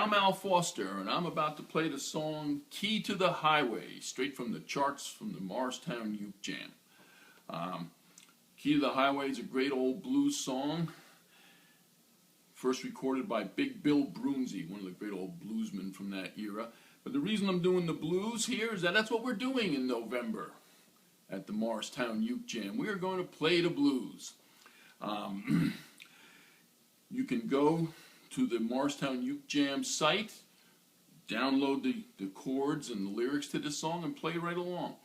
I'm Al Foster, and I'm about to play the song Key to the Highway, straight from the charts from the Morristown Uke Jam. Key to the Highway is a great old blues song, first recorded by Big Bill Broonzy, one of the great old bluesmen from that era. But the reason I'm doing the blues here is that that's what we're doing in November at the Morristown Uke Jam. We are going to play the blues. You can go to the Morristown Uke Jam site, download the chords and the lyrics to this song, and play right along.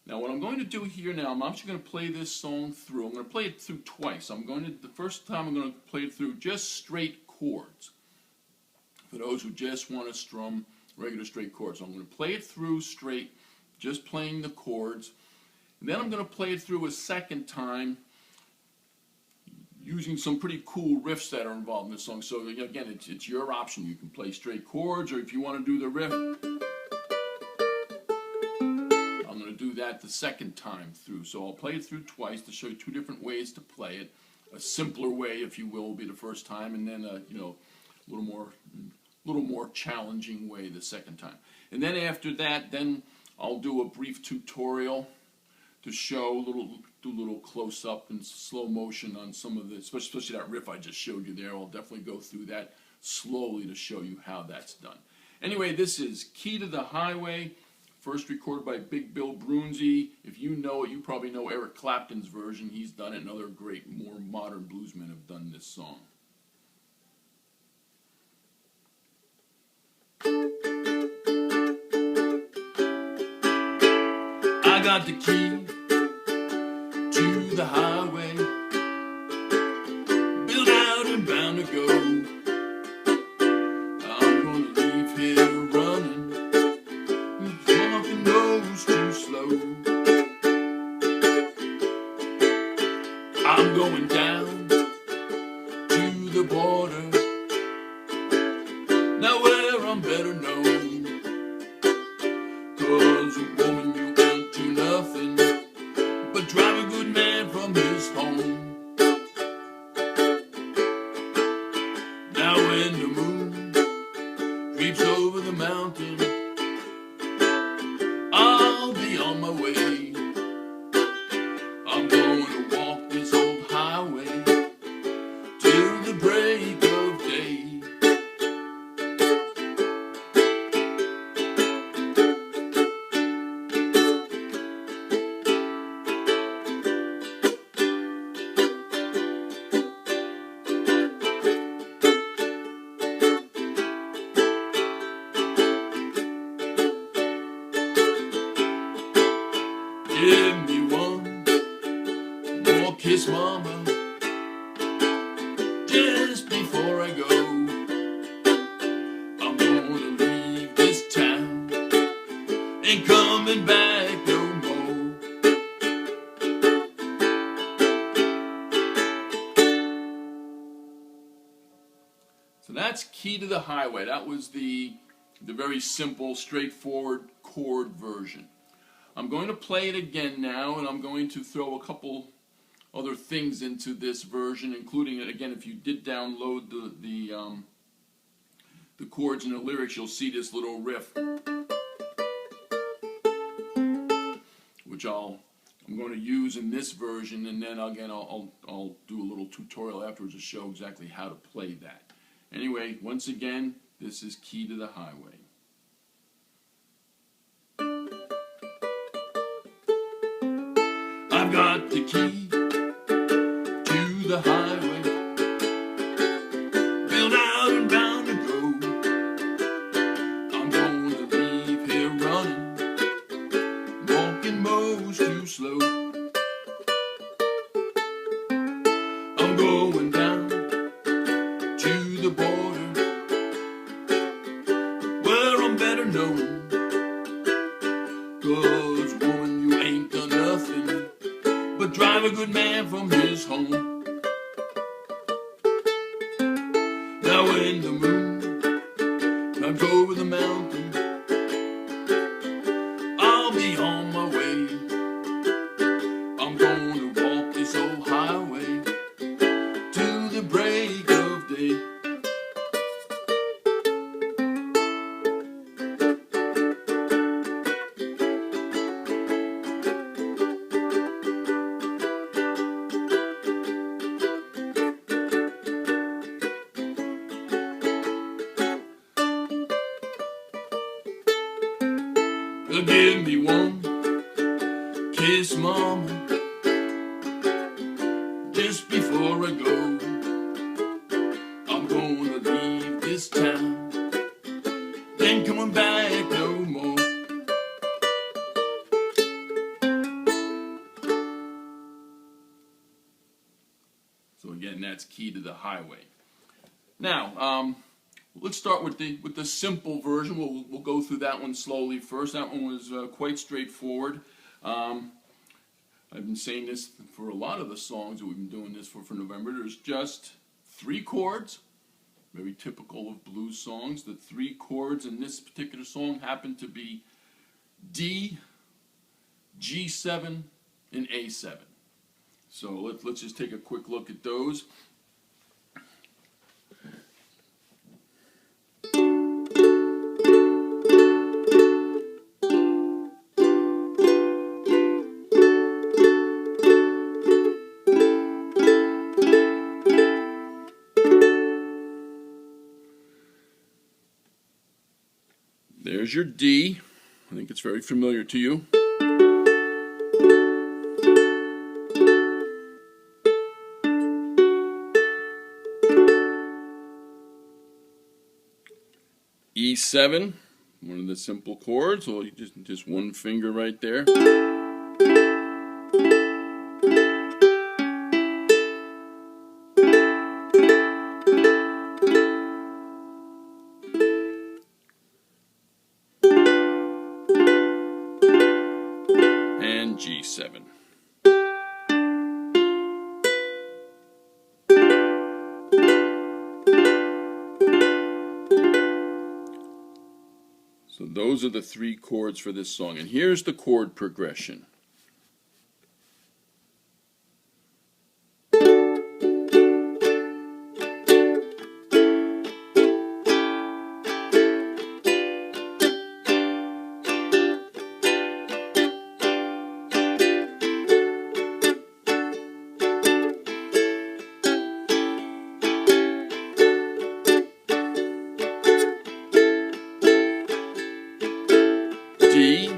Now, what I'm going to do here now, I'm actually going to play this song through. I'm going to play it through twice. The first time I'm going to play it through just straight chords, for those who just want to strum regular straight chords. So I'm going to play it through straight, just playing the chords. And then I'm going to play it through a second time, using some pretty cool riffs that are involved in this song. So again, it's your option. You can play straight chords, or if you want to do the riff, I'm going to do that the second time through. So I'll play it through twice to show you two different ways to play it. A simpler way, if you will be the first time, and then a little more challenging way the second time. And then after that, then I'll do a brief tutorial to show do a little close up and slow motion on some of the, especially that riff I just showed you there. I'll definitely go through that slowly to show you how that's done. Anyway, this is Key to the Highway, first recorded by Big Bill Broonzy. If you know it, you probably know Eric Clapton's version. He's done it, and other great, more modern bluesmen have done this song. I got the key to the highway, built out and bound to go. I'm gonna leave here running, walking goes too slow. I'm going down to the border, now where I'm better known, 'cause a woman you ain't to nothing but drive a good man from his home. Now when the moon creeps over the mountain, I'll be on my way. I'm going to walk this old highway till the break of day. Give me one more kiss, mama, just before I go. I'm gonna leave this town, ain't coming back no more. So that's Key to the Highway. That was the very simple, straightforward chord version. I'm going to play it again now, and I'm going to throw a couple other things into this version, including, again, if you did download the chords and the lyrics, you'll see this little riff, which I'm going to use in this version, and then again I'll do a little tutorial afterwards to show exactly how to play that. Anyway, once again, this is Key to the Highway. I've got the key to the highway, built out and bound to go. I'm gonna leave here running, walking most too slow. I'm going down to the border, where I'm better known, 'cause woman, you ain't done nothing but drive a good man from his home. Now when the moon comes over the mountain, I'll be on my way. I'm gonna walk this old highway till the break of day. give me one kiss, mama, just before I go. I'm gonna leave this town, ain't coming back no more. So again, that's Key to the Highway. Now, let's start with the simple version. We'll go through that one slowly first. That one was quite straightforward. I've been saying this for a lot of the songs that we've been doing this for November. There's just 3 chords, very typical of blues songs. The 3 chords in this particular song happen to be D, G7, and A7. So let's just take a quick look at those. There's your D. I think it's very familiar to you. E7, one of the simple chords, so you just one finger right there. And G7. So those are the 3 chords for this song. And here's the chord progression. D,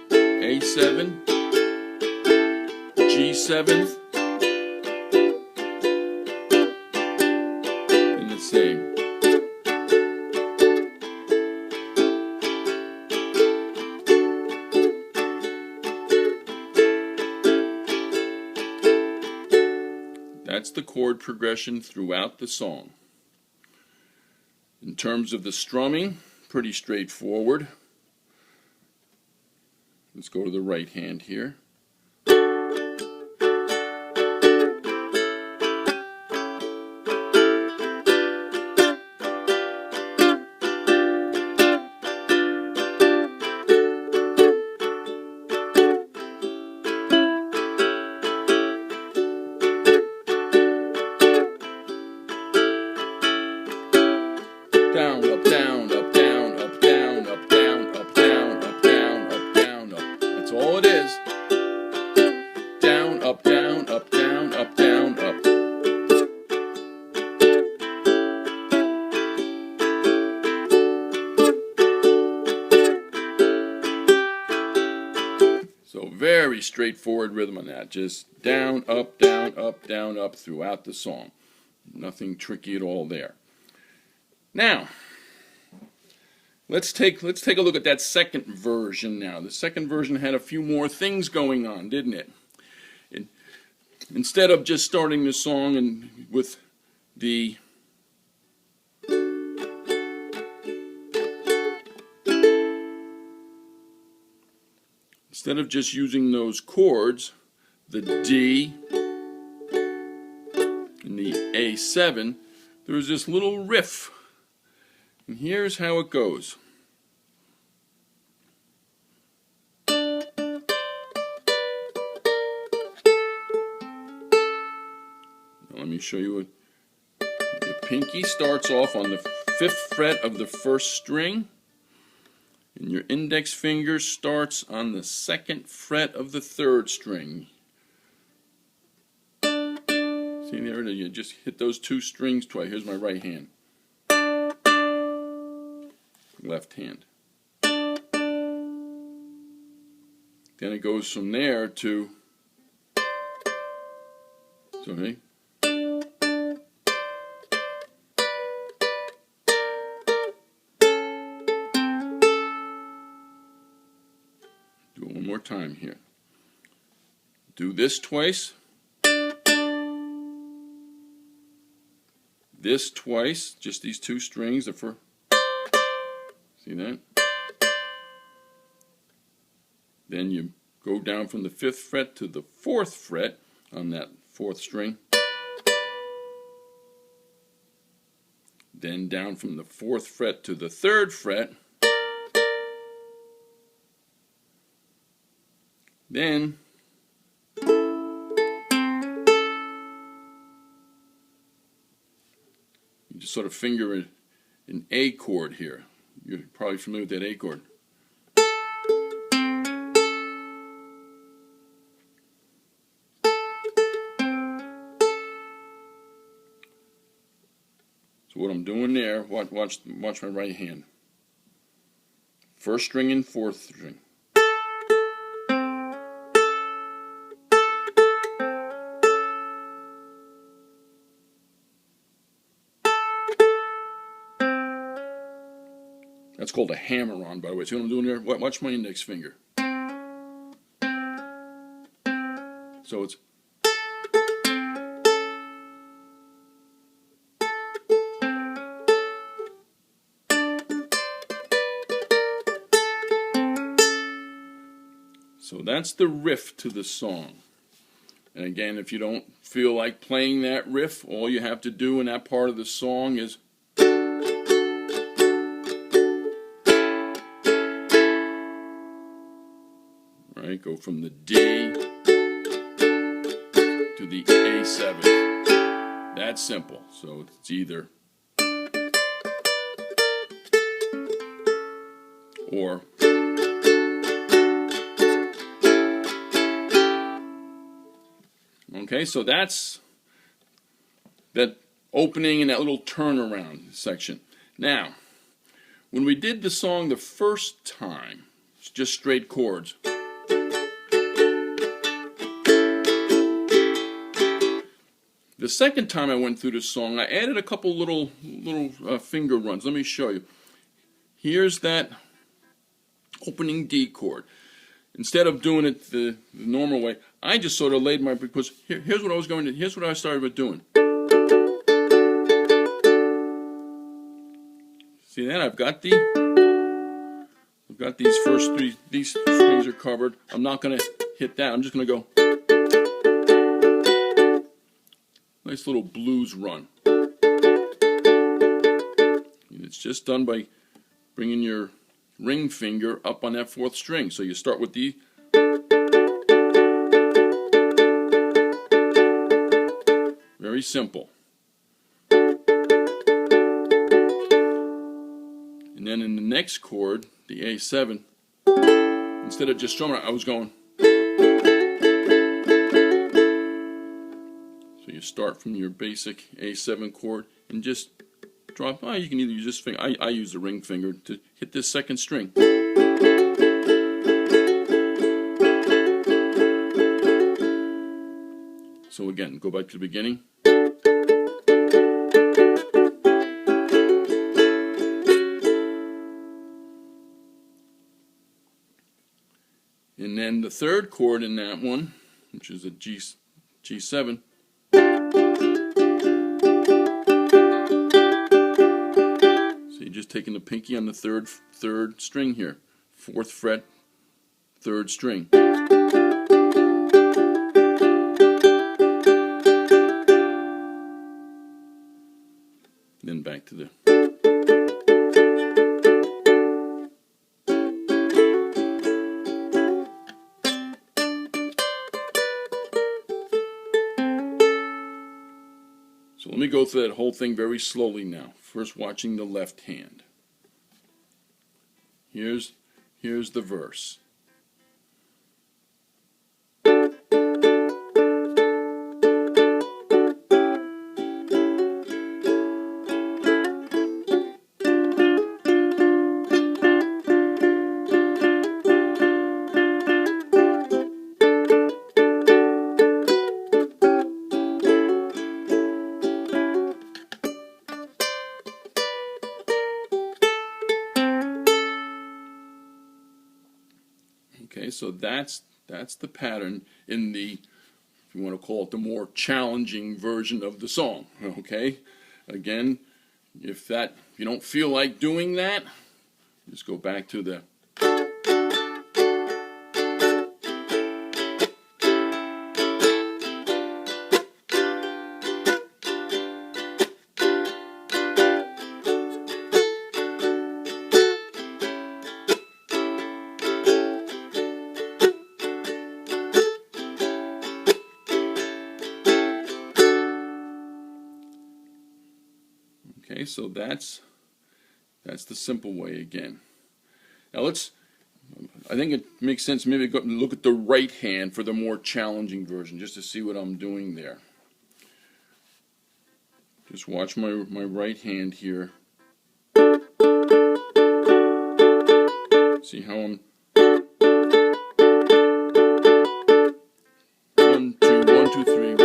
A7, G7, and the same. That's the chord progression throughout the song. In terms of the strumming, pretty straightforward. Let's go to the right hand here. Down, up, down, up, down, up, down, up, down, up, down, up, down, up, down, up. That's all it is. Down, up, down, up, down, up, down, up. So very straightforward rhythm on that. Just down, up, throughout the song. Nothing tricky at all there. Now, let's take a look at that second version now. The second version had a few more things going on, didn't it? Instead of just starting the song and with the instead of just using those chords, the D and the A7, there was this little riff. And here's how it goes. Now let me show you. Your pinky starts off on the 5th fret of the 1st string, and your index finger starts on the 2nd fret of the 3rd string. See there, you just hit those 2 strings twice. Here's my right hand. Left hand. Then it goes from there to, so okay. Do it one more time here. Do this twice. This twice, just these two strings. See that? Then you go down from the 5th fret to the 4th fret on that 4th string. Then down from the 4th fret to the 3rd fret. Then you just sort of finger an A chord here. You're probably familiar with that A chord. So what I'm doing there, watch my right hand. 1st string and 4th string. That's called a hammer-on, by the way. See what I'm doing there? Watch my index finger. So it's so that's the riff to the song. And again, if you don't feel like playing that riff, all you have to do in that part of the song is right, go from the D to the A7. That's simple. So it's either or. Okay, so that's that opening and that little turnaround section. Now, when we did the song the first time, it's just straight chords. The second time I went through the song, I added a couple little finger runs. Let me show you. Here's that opening D chord. Instead of doing it the normal way, I just sort of laid my, because here's what I was going to, here's what I started with doing. See that? I've got these first three, these strings are covered. I'm not going to hit that. I'm just going to go. Nice little blues run. And it's just done by bringing your ring finger up on that 4th string. So you start with the very simple. And then in the next chord, the A7, instead of just strumming, I was going. So you start from your basic A7 chord and just drop. You can either use this finger. I use the ring finger to hit this 2nd string. So again, go back to the beginning. And then the 3rd chord in that one, which is a G7. Just taking the pinky on the third string here, 4th fret, 3rd string. Then back to the. So let me go through that whole thing very slowly now. First, watching the left hand. Here's the verse. that's the pattern in the, if you want to call it, the more challenging version of the song. Okay, again, if you don't feel like doing that, just go back to the. Okay, so that's the simple way again. Now I think it makes sense maybe go look at the right hand for the more challenging version, just to see what I'm doing there. Just watch my right hand here. See how I'm 1, 2, 1, 2, 3.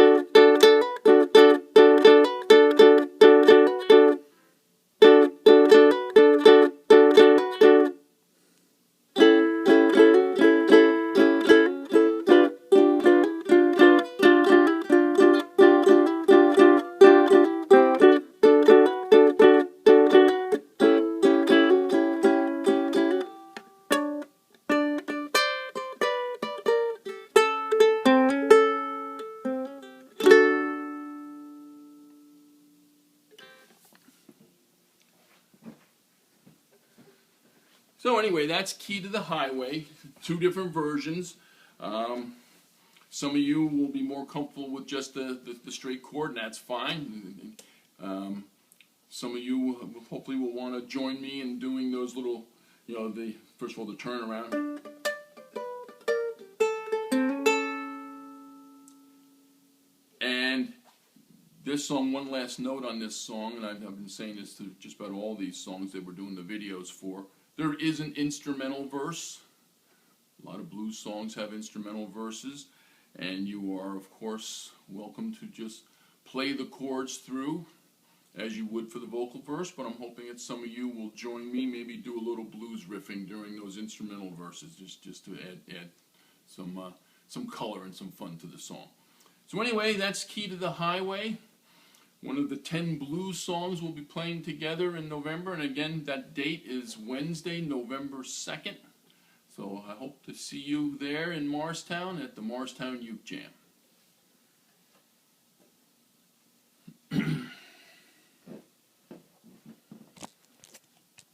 So anyway, that's Key to the Highway, 2 different versions. Some of you will be more comfortable with just the straight chord, and that's fine. Some of you hopefully will want to join me in doing those little, first of all, the turnaround. And this song, one last note on this song, and I've been saying this to just about all these songs that we're doing the videos for. There is an instrumental verse. A lot of blues songs have instrumental verses, and you are, of course, welcome to just play the chords through as you would for the vocal verse, but I'm hoping that some of you will join me, maybe do a little blues riffing during those instrumental verses, just to add some color and some fun to the song. So anyway, that's Key to the Highway. One of the 10 blues songs we'll be playing together in November, and again, that date is Wednesday, November 2nd. So I hope to see you there in Morristown at the Morristown Uke Jam.